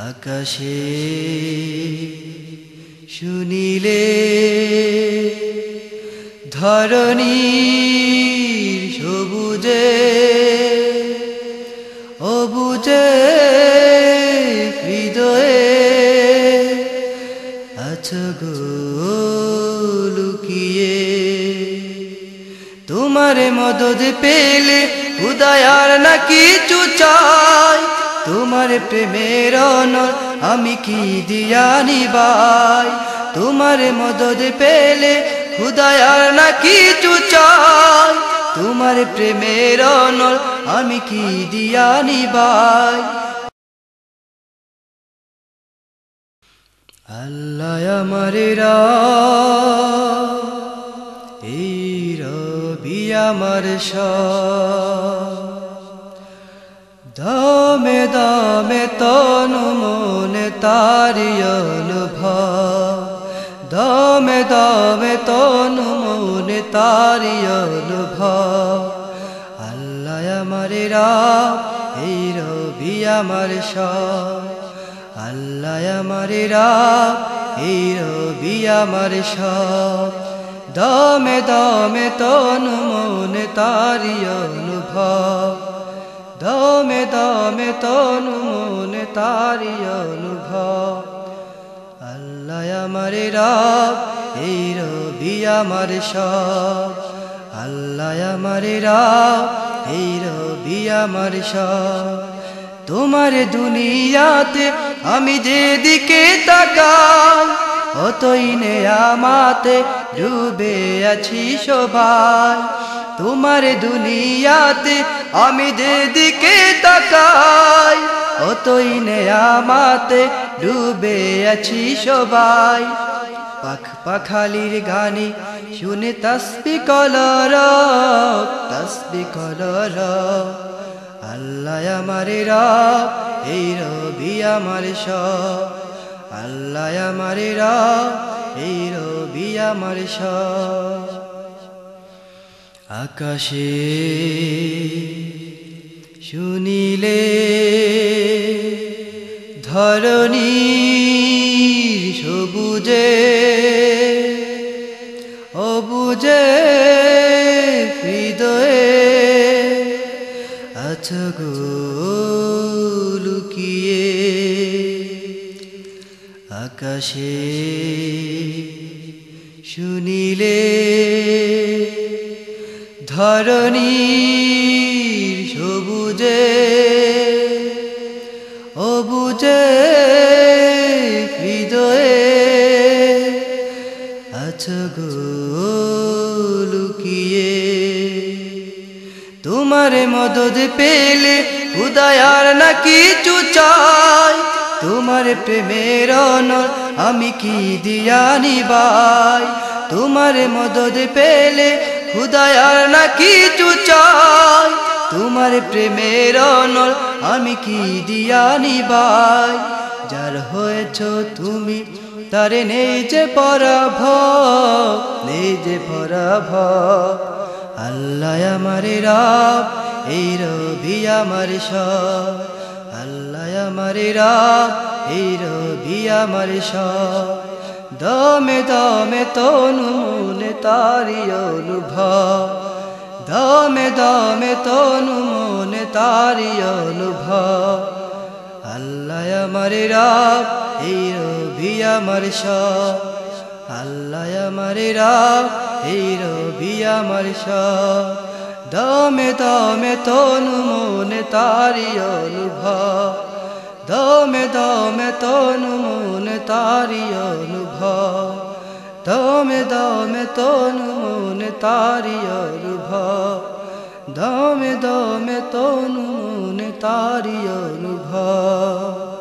আকাশে শুনিলে ধরণীর সবুজে অবুজে হৃদয়ে আছো গো লুকিয়ে। তোমার মদদ পেলে উদয়ার না কিছু চাই, তোমার প্রেমের অনল আমি কি দিয়া নিবাই। তোমার মদদ পেলে খুদায়ার না কিছু চাই, তোমার প্রেমের অনল আমি কি দিয়া নিবাই। আল্লাহ আমার রব, এই রবি আমার সব। দমে দমে তনু মনে তারি অনুভব, দমে দমে তনু মনে তারি অনুভব। আল্লাহ আমার রব, এই রবি আমার সব। আল্লাহ আমার রব, এই রবি আমার সব। দমে দমে তনু মনে তারি অনুভব, দমে দমে তনু মনে তারি অনুভব। আল্লাহ আমার রব, এই রবি আমার সব। আল্লাহ আমার রব, এই রবি আমার সব। তোমার দুনিয়াতে আমি যেদিকে তাকাই, অতই নেয়ামাতে ডুবে আছি সবাই। তোমার দুনিয়াতে আমি যেদিকে তাকাই, অতই নেয়ামাতে ডুবে আছি সবাই। পাখ পাখালির গানে শুনে তসবিহ কলরব, তসবিহ কলরব। আল্লাহ আমার রব, এই রবি আমার সব। আল্লাহ আমার রব, এই রবি আমার সব। আকাশে শুনিলে ধরণীর সবুজে অবুজে হৃদয়ে আছো গো লুকিয়ে। আকাশে শুনিলে ধরণীর সবুজে অবুজে হৃদয়ে আছো গো লুকিয়ে। তোমার মদদ পেলে উদয়ার না কিছু চাই, তোমার প্রেমের অনল আমি কি দিয়া নিবাই। তোমার মদদ পেলে খুদায়ার না কিছু চাই, তোমার প্রেমের অনল আমি কি দিয়া নিবাই। যার হয়েছ তুমি তারে নেই যে পরাভব, নেই যে পরাভব। আল্লাহ আমার রব, এই রবি আমার সব। আল্লাহ আমার রব, এই রবি আমার সব। দমে দমে তনু মনে তারি অনুভব, দমে দমে তনু মনে তারি অনুভব। আল্লাহ আমার রব, এই রবি আমার সব। আল্লাহ আমার রব, এই রবি আমার সব। দমে দমে তনু মনে তারি অনুভব, দমে দমে তনু মনে তারি অনুভব। দমে দমে তনু মনে তারি অনুভব, দমে দমে তনু মনে তারি অনুভব।